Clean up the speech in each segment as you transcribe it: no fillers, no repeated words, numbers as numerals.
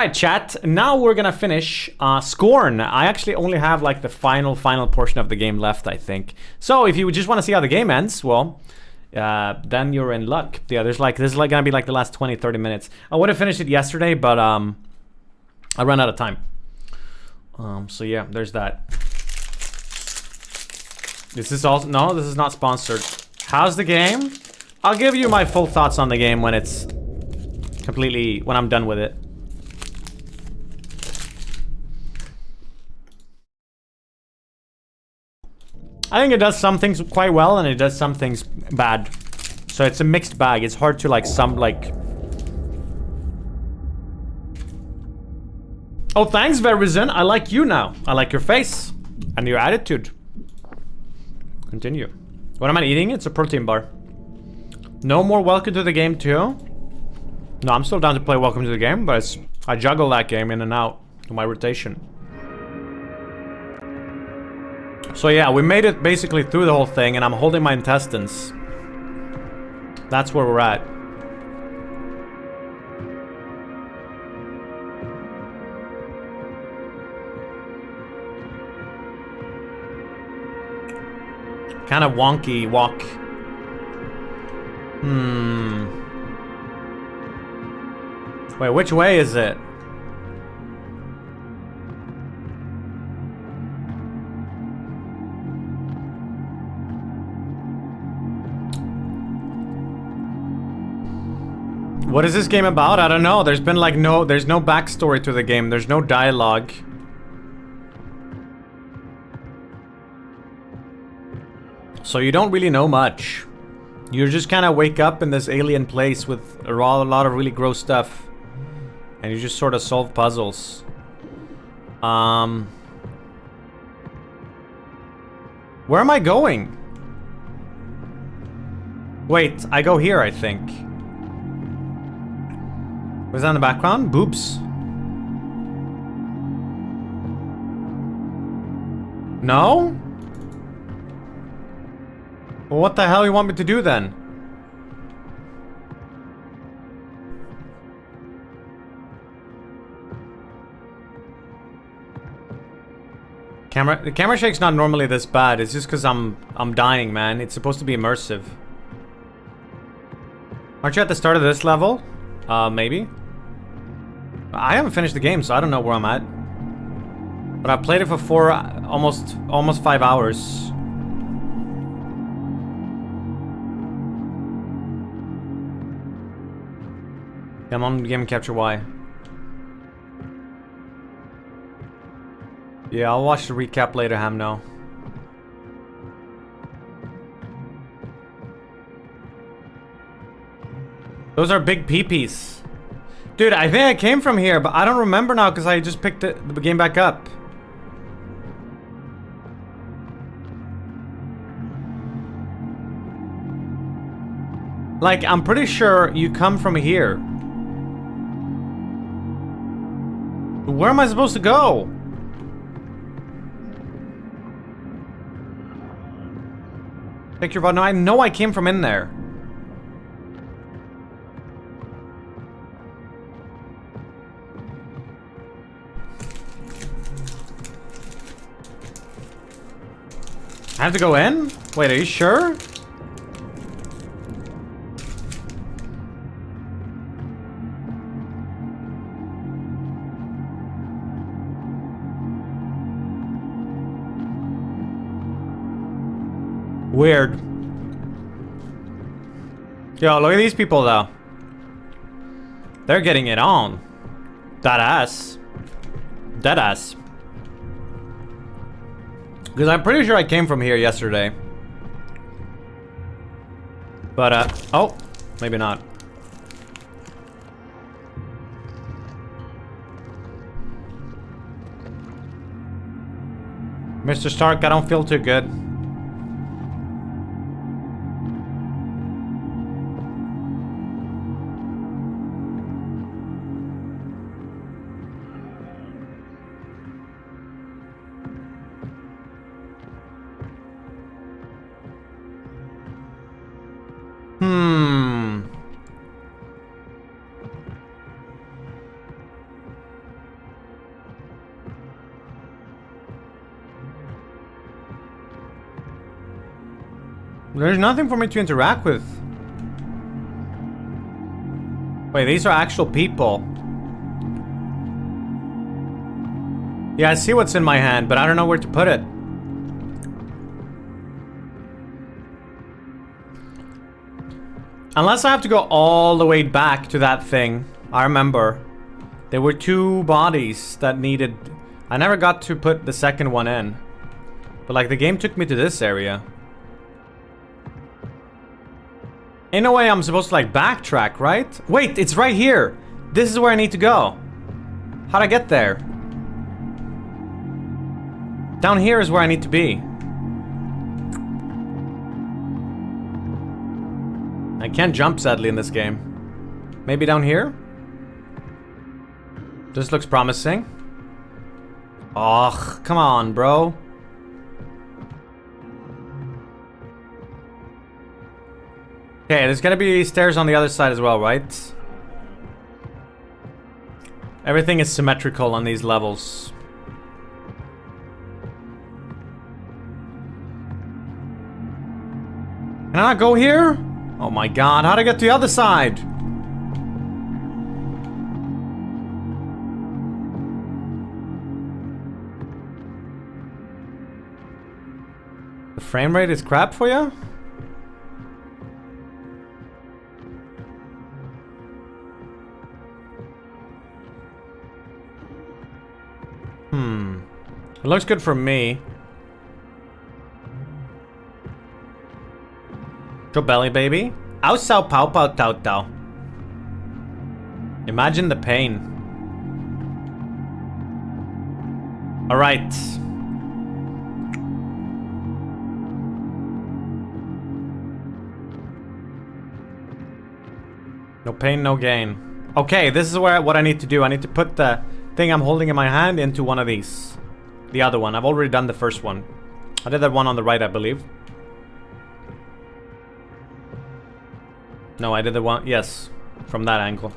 Alright, chat. Now we're gonna finish Scorn. I actually only have like the final portion of the game left, I think. So if you just want to see how the game ends, well, then you're in luck. Yeah, this is like gonna be like the last 20-30 minutes. I would have finished it yesterday, but I ran out of time. So yeah, there's that. This is also no, this is not sponsored. How's the game? I'll give you my full thoughts on the game when it's completely when I'm done with it. I think it does some things quite well and it does some things bad. So it's a mixed bag. It's hard to like Oh, thanks, Verizon. I like you now. I like your face and your attitude. Continue. What am I eating? It's a protein bar. No more Welcome to the Game 2? No, I'm still down to play Welcome to the Game, but I juggle that game in and out to my rotation. So yeah, we made it basically through the whole thing, and I'm holding my intestines. That's where we're at. Kind of wonky walk. Wait, which way is it? What is this game about? I don't know. There's been like there's no backstory to the game. There's no dialogue. So you don't really know much. You just kind of wake up in this alien place with a lot of really gross stuff. And you just sort of solve puzzles. Where am I going? Wait, I go here, I think. Was that in the background? Boobs. No? Well, what the hell you want me to do then? The camera shake's not normally this bad. It's just because I'm dying, man. It's supposed to be immersive. Aren't you at the start of this level? Maybe. I haven't finished the game, so I don't know where I'm at. But I played it for almost 5 hours. I'm on Game Capture Y. Yeah, I'll watch the recap later, Hamno. Those are big peepees. Dude, I think I came from here, but I don't remember now because I just picked the game back up. Like, I'm pretty sure you come from here. Where am I supposed to go? Pick your button. No, I know I came from in there. I have to go in? Wait, are you sure? Weird. Yo, look at these people though. They're getting it on. That ass. That ass. Because I'm pretty sure I came from here yesterday. But, oh, maybe not. Mr. Stark, I don't feel too good. There's nothing for me to interact with. Wait, these are actual people. Yeah, I see what's in my hand, but I don't know where to put it. Unless I have to go all the way back to that thing. I remember. There were 2 bodies that needed... I never got to put the second one in. But like the game took me to this area. In a way I'm supposed to like backtrack, right? Wait, it's right here. This is where I need to go. How'd I get there? Down here is where I need to be. I can't jump sadly in this game. Maybe down here? This looks promising. Oh, come on, bro. Okay, there's gonna be stairs on the other side as well, right? Everything is symmetrical on these levels. Can I not go here? Oh my god, how'd I get to the other side? The frame rate is crap for you? It looks good for me. Go belly baby. Ow sao pow pow tau tau. Imagine the pain. Alright. No pain, no gain. Okay, this is what I need to do. I need to put the thing I'm holding in my hand into one of these. The other one. I've already done the first one. I did that one on the right, I believe. No, I did the one... Yes. From that angle.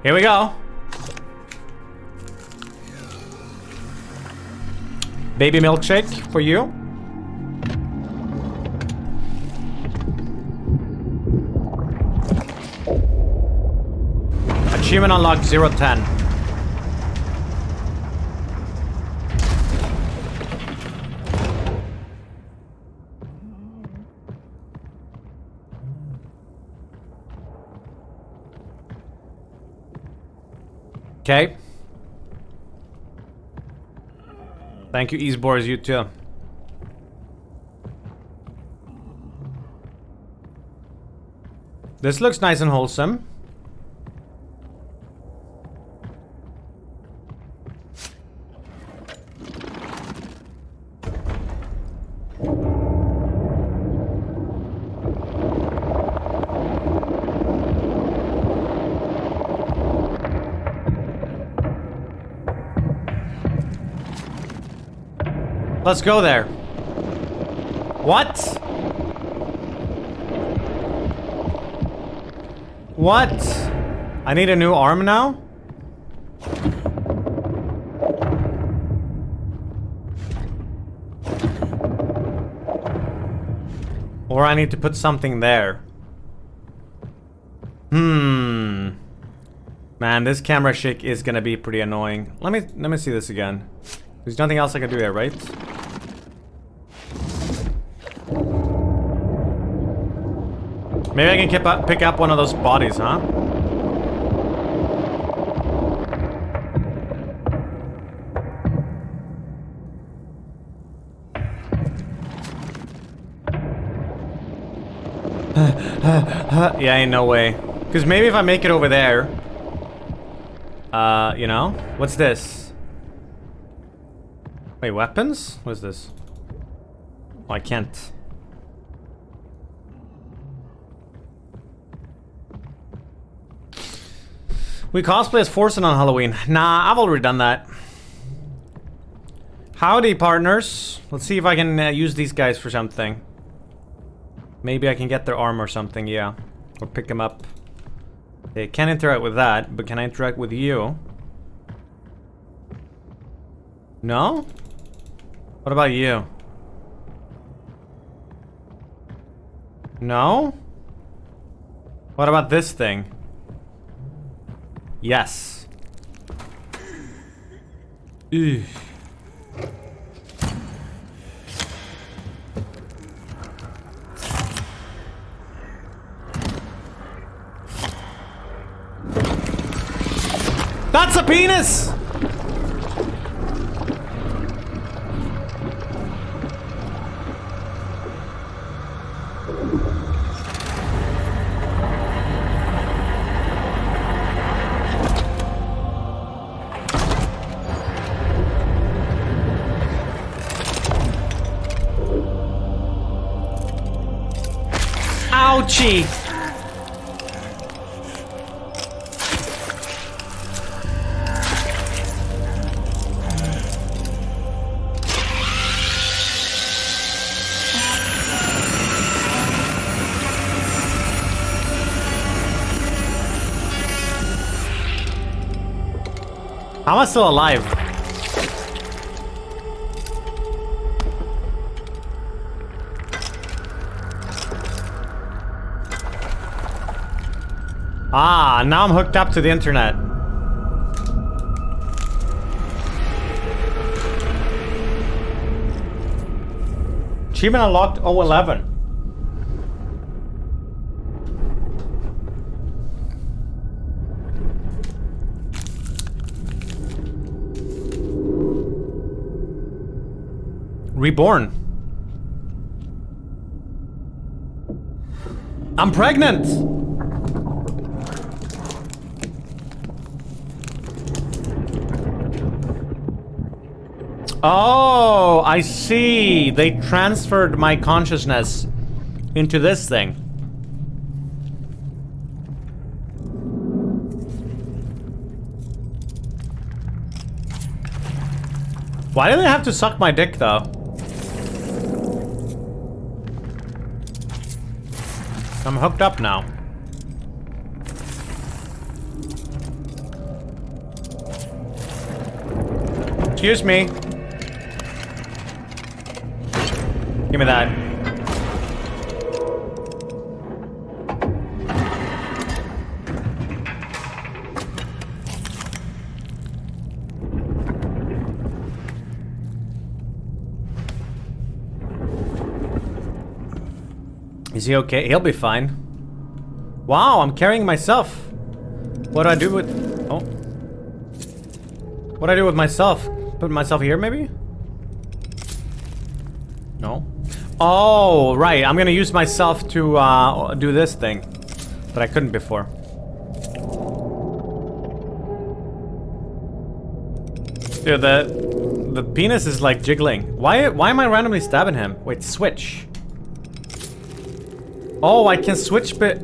Here we go. Baby milkshake for you. Achievement unlocked 010. Okay. Thank you, Easeboars, you too. This looks nice and wholesome. Let's go there. What? What? I need a new arm now? Or I need to put something there. Man, this camera shake is gonna be pretty annoying. Let me see this again. There's nothing else I can do there, right? Maybe I can pick up one of those bodies, huh? Yeah, ain't no way. Because maybe if I make it over there... you know? What's this? Wait, weapons? What is this? Oh, I can't. We cosplay as Forsen on Halloween. Nah, I've already done that. Howdy, partners. Let's see if I can use these guys for something. Maybe I can get their arm or something, yeah. Or pick them up. They can't interact with that, but can I interact with you? No? What about you? No? What about this thing? Yes. Ugh. That's a penis! Ouchie! How am I still alive? Ah, now I'm hooked up to the internet. Achievement unlocked 011. Reborn. I'm pregnant. Oh, I see. They transferred my consciousness into this thing. Why do they have to suck my dick, though? I'm hooked up now. Excuse me. Give me that. Is he okay? He'll be fine. Wow, I'm carrying myself. What do I do with... Oh. What do I do with myself? Put myself here, maybe? No. Oh, right. I'm gonna use myself to do this thing. But I couldn't before. Dude, the penis is like jiggling. Why am I randomly stabbing him? Wait, switch. Oh, I can switch bit.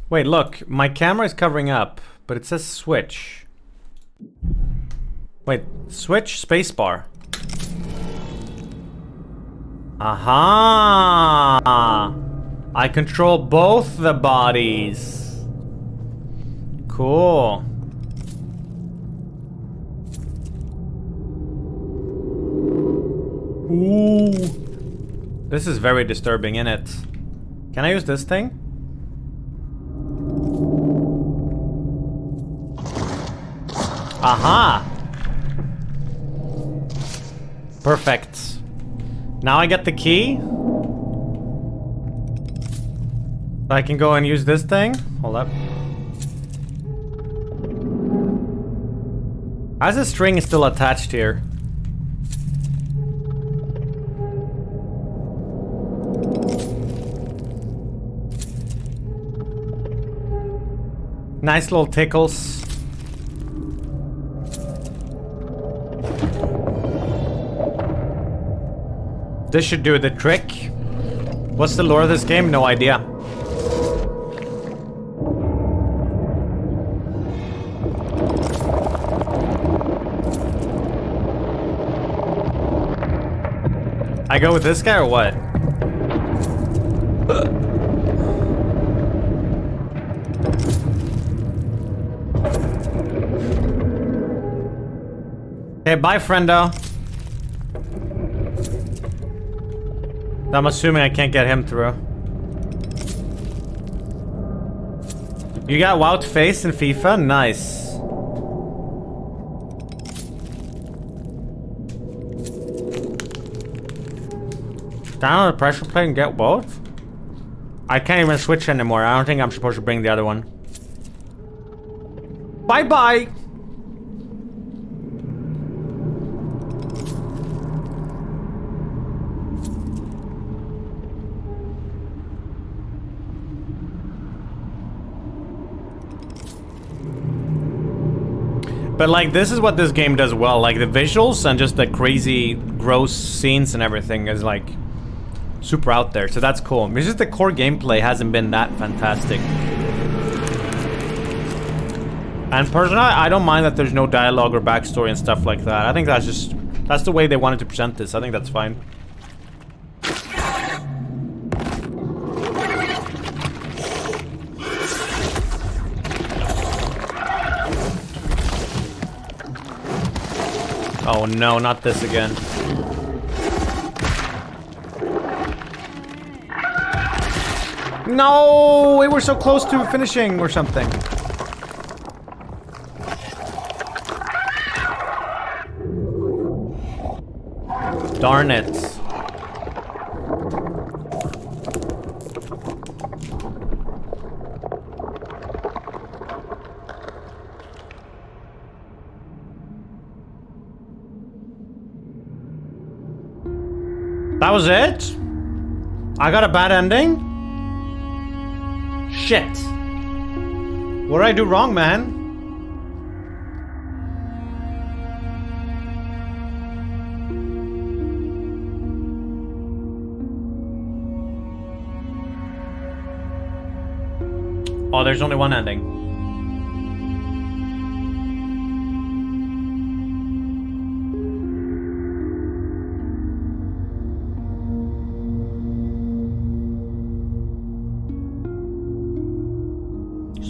Wait, look. My camera is covering up, but it says switch. Wait, switch spacebar. Aha! I control both the bodies. Cool. Ooh. This is very disturbing, isn't it? Can I use this thing? Aha! Perfect. Now I get the key. I can go and use this thing. Hold up. How's the string still attached here? Nice little tickles. This should do the trick. What's the lore of this game? No idea. I go with this guy or what? Okay, bye, friendo. I'm assuming I can't get him through. You got Wout face in FIFA? Nice. Down on the pressure plate and get both? I can't even switch anymore. I don't think I'm supposed to bring the other one. Bye-bye! But like, this is what this game does well. Like, the visuals and just the crazy, gross scenes and everything is like super out there. So that's cool. It's just the core gameplay hasn't been that fantastic. And personally, I don't mind that there's no dialogue or backstory and stuff like that. I think that's the way they wanted to present this. I think that's fine. Oh no, not this again. No, we were so close to finishing or something. Darn it. That was it? I got a bad ending? Shit. What did I do wrong, man? Oh, there's only one ending.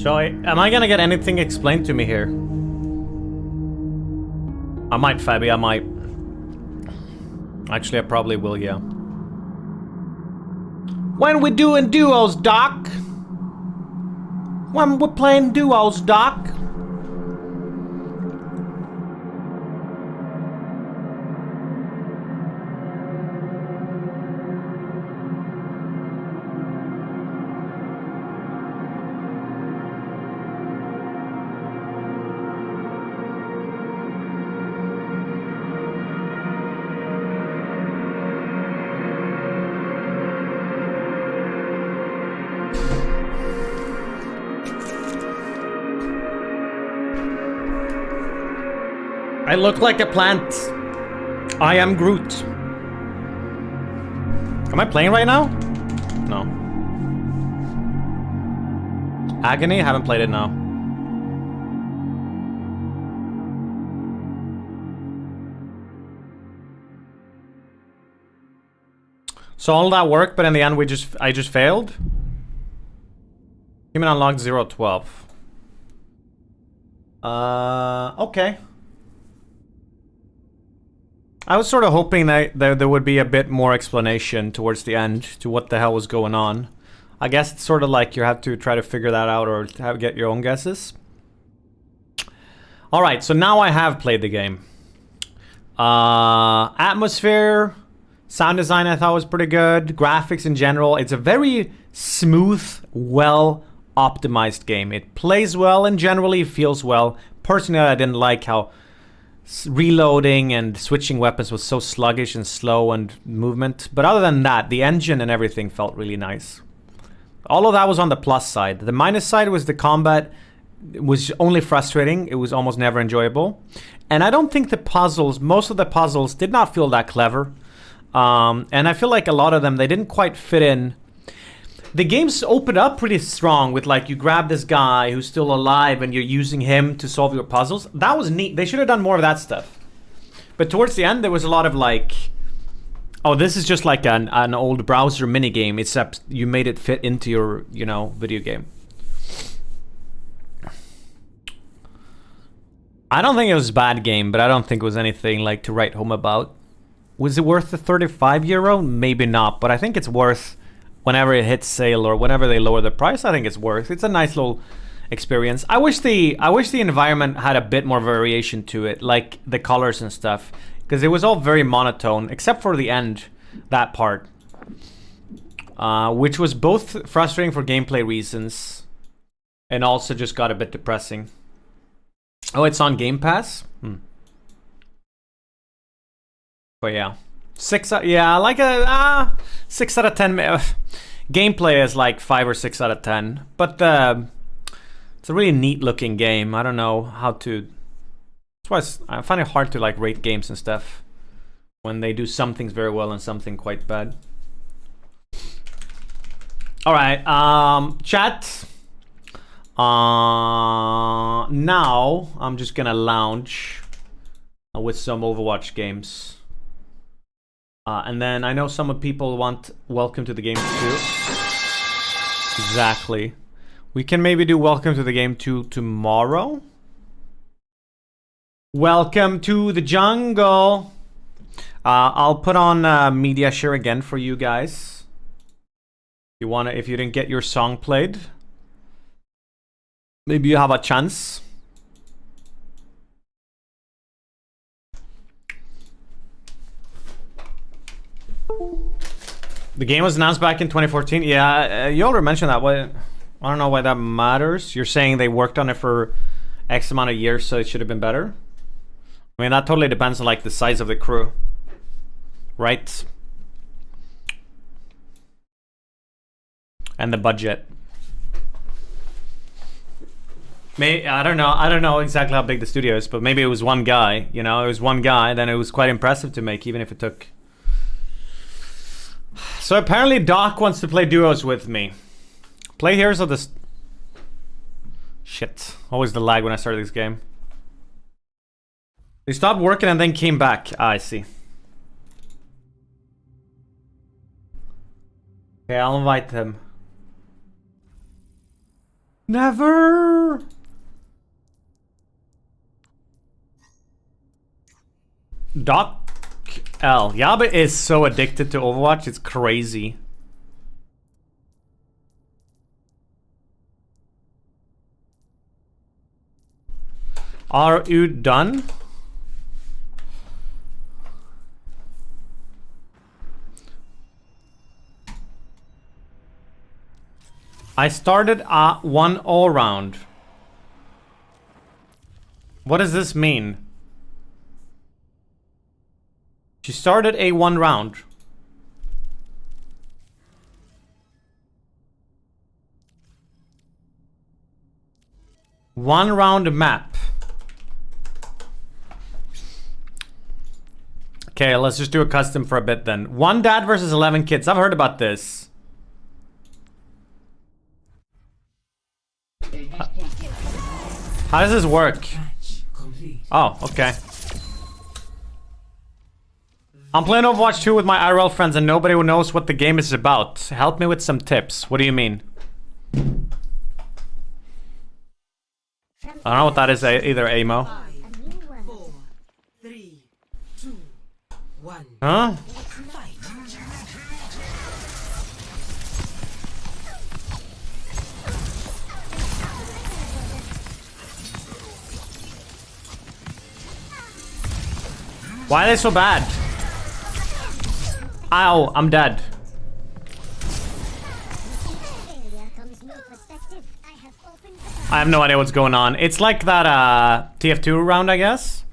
So, am I gonna get anything explained to me here? I might, Fabi, I might. Actually, I probably will, yeah. When we doing duos, Doc? When we're playing duos, Doc? I look like a plant. I am Groot. Am I playing right now? No. Agony? Haven't played it now. So all that work, but in the end I just failed? Human unlocked 012. Okay. I was sort of hoping that there would be a bit more explanation towards the end to what the hell was going on. I guess it's sort of like you have to try to figure that out or get your own guesses. Alright, so now I have played the game. Atmosphere, sound design I thought was pretty good. Graphics in general, it's a very smooth, well optimized game. It plays well and generally feels well. Personally, I didn't like how reloading and switching weapons was so sluggish and slow and movement. But other than that, the engine and everything felt really nice. All of that was on the plus side. The minus side was the combat was only frustrating. It was almost never enjoyable. And I don't think the puzzles, most of the puzzles did not feel that clever. And I feel like a lot of them, they didn't quite fit in. The game's opened up pretty strong with like you grab this guy who's still alive and you're using him to solve your puzzles. That was neat. They should have done more of that stuff. But towards the end there was a lot of like, oh, this is just like an old browser minigame, except you made it fit into your, you know, video game. I don't think it was a bad game, but I don't think it was anything like to write home about. Was it worth the €35? Maybe not, but I think it's worth whenever it hits sale or whenever they lower the price. I think it's worth. It's a nice little experience. I wish the environment had a bit more variation to it, like the colors and stuff, because it was all very monotone except for the end, that part, which was both frustrating for gameplay reasons and also just got a bit depressing. Oh, it's on Game Pass. But yeah, 6 out, yeah, like a 6 out of 10. Gameplay is like 5 or 6 out of 10, but it's a really neat looking game. I don't know how to. That's why I find it hard to like rate games and stuff when they do some things very well and something quite bad. All right, chat. Now I'm just gonna lounge with some Overwatch games. And then I know some people want Welcome to the Game 2. Exactly. We can maybe do Welcome to the Game 2 tomorrow. Welcome to the jungle. I'll put on media share again for you guys. If you didn't get your song played, maybe you have a chance. The game was announced back in 2014. Yeah, you already mentioned that. I don't know why that matters. You're saying they worked on it for X amount of years, so it should have been better? I mean, that totally depends on like the size of the crew, right? And the budget. I don't know exactly how big the studio is, but maybe it was one guy. You know, it was one guy. Then it was quite impressive to make, even if it took. So apparently Doc wants to play duos with me. Play Heroes of the... Shit. Always the lag when I started this game. They stopped working and then came back. I see. Okay, I'll invite them. Never! Doc L. Yabe is so addicted to Overwatch, it's crazy. Are you done? I started a 1 all round. What does this mean? She started a 1 round. One round map. Okay, let's just do a custom for a bit then. 1 dad versus 11 kids. I've heard about this. How does this work? Oh, okay. I'm playing Overwatch 2 with my IRL friends and nobody knows what the game is about. Help me with some tips. What do you mean? I don't know what that is either, Amo. 5, 4, 3, 2, 1. Huh? Why are they so bad? Ow, I'm dead. I have no idea what's going on. It's like that TF2 round, I guess.